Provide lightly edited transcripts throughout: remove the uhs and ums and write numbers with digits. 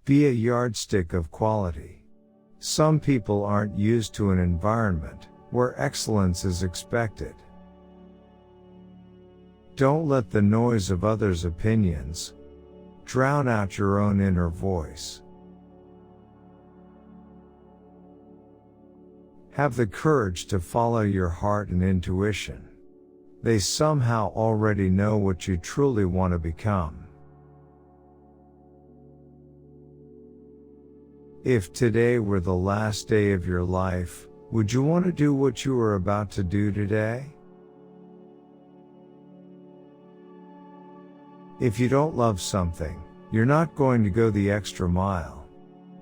Be a yardstick of quality. Some people aren't used to an environment where excellence is expected. Don't let the noise of others' opinions drown out your own inner voice. Have the courage to follow your heart and intuition. They somehow already know what you truly want to become. If today were the last day of your life, would you want to do what you are about to do today? If you don't love something, you're not going to go the extra mile.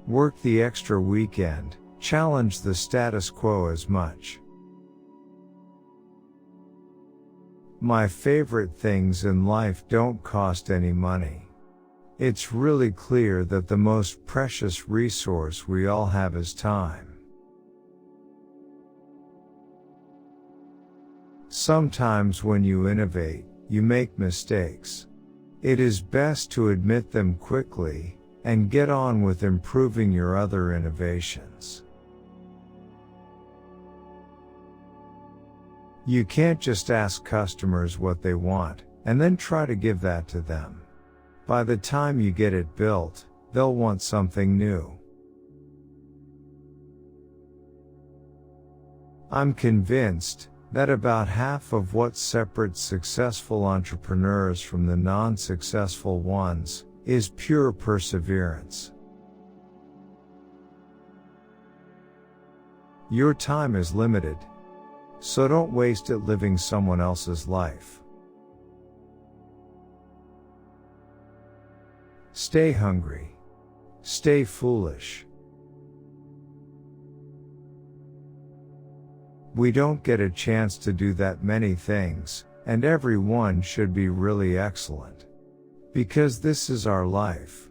Work the extra weekend, challenge the status quo as much. My favorite things in life don't cost any money. It's really clear that the most precious resource we all have is time. Sometimes when you innovate, you make mistakes. It is best to admit them quickly and get on with improving your other innovations. You can't just ask customers what they want and then try to give that to them. By the time you get it built, they'll want something new. I'm convinced that about half of what separates successful entrepreneurs from the non-successful ones is pure perseverance. Your time is limited, so don't waste it living someone else's life. Stay hungry. Stay foolish. We don't get a chance to do that many things, and every one should be really excellent. Because this is our life.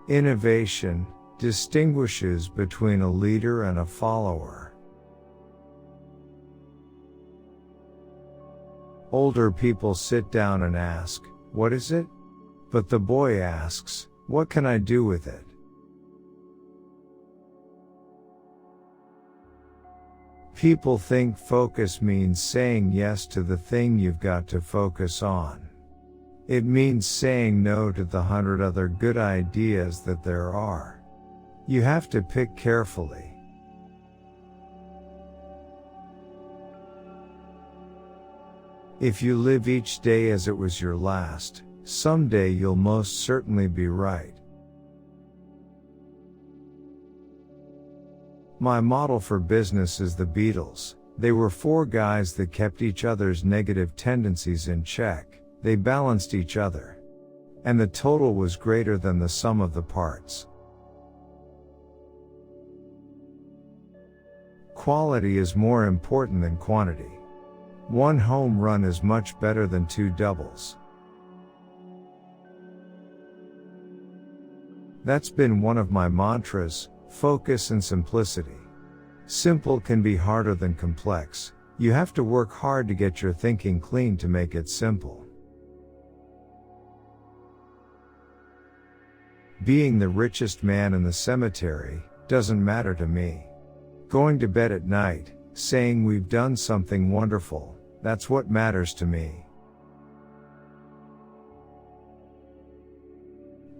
Innovation distinguishes between a leader and a follower. Older people sit down and ask, "What is it?" But the boy asks, "What can I do with it?" People think focus means saying yes to the thing you've got to focus on. It means saying no to the 100 other good ideas that there are. You have to pick carefully. If you live each day as it was your last, someday you'll most certainly be right. My model for business is the Beatles. They were 4 guys that kept each other's negative tendencies in check. They balanced each other. And the total was greater than the sum of the parts. Quality is more important than quantity. 1 home run is much better than 2 doubles. That's been one of my mantras, focus and simplicity. Simple can be harder than complex. You have to work hard to get your thinking clean to make it simple. Being the richest man in the cemetery doesn't matter to me. Going to bed at night, saying we've done something wonderful, that's what matters to me.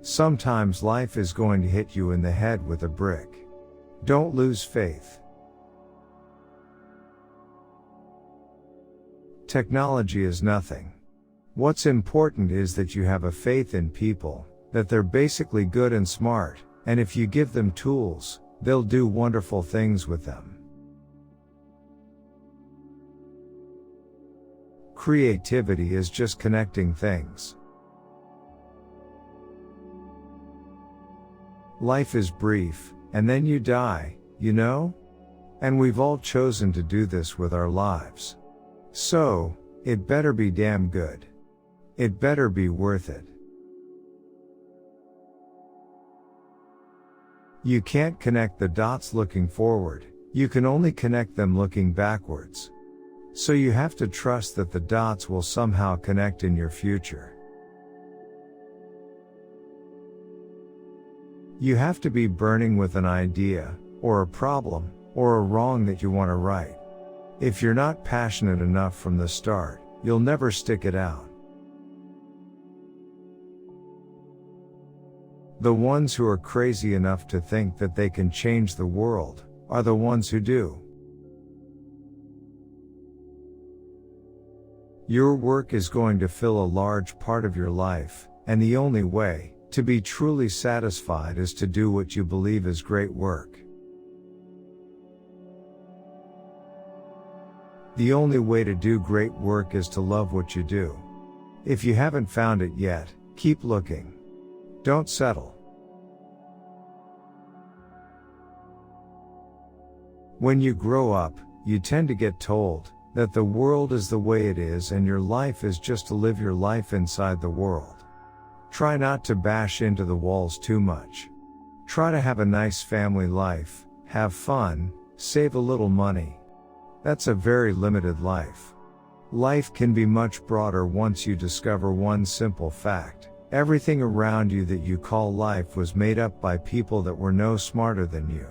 Sometimes life is going to hit you in the head with a brick. Don't lose faith. Technology is nothing. What's important is that you have a faith in people, that they're basically good and smart, and if you give them tools, they'll do wonderful things with them. Creativity is just connecting things. Life is brief, and then you die, you know? And we've all chosen to do this with our lives. So, it better be damn good. It better be worth it. You can't connect the dots looking forward, you can only connect them looking backwards. So you have to trust that the dots will somehow connect in your future. You have to be burning with an idea, or a problem, or a wrong that you want to right. If you're not passionate enough from the start, you'll never stick it out. The ones who are crazy enough to think that they can change the world are the ones who do. Your work is going to fill a large part of your life, and the only way to be truly satisfied is to do what you believe is great work. The only way to do great work is to love what you do. If you haven't found it yet, keep looking. Don't settle. When you grow up, you tend to get told that the world is the way it is and your life is just to live your life inside the world. Try not to bash into the walls too much. Try to have a nice family life, have fun, save a little money. That's a very limited life. Life can be much broader once you discover one simple fact. Everything around you that you call life was made up by people that were no smarter than you.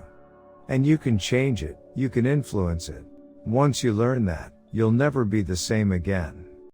And you can change it, you can influence it. Once you learn that, you'll never be the same again.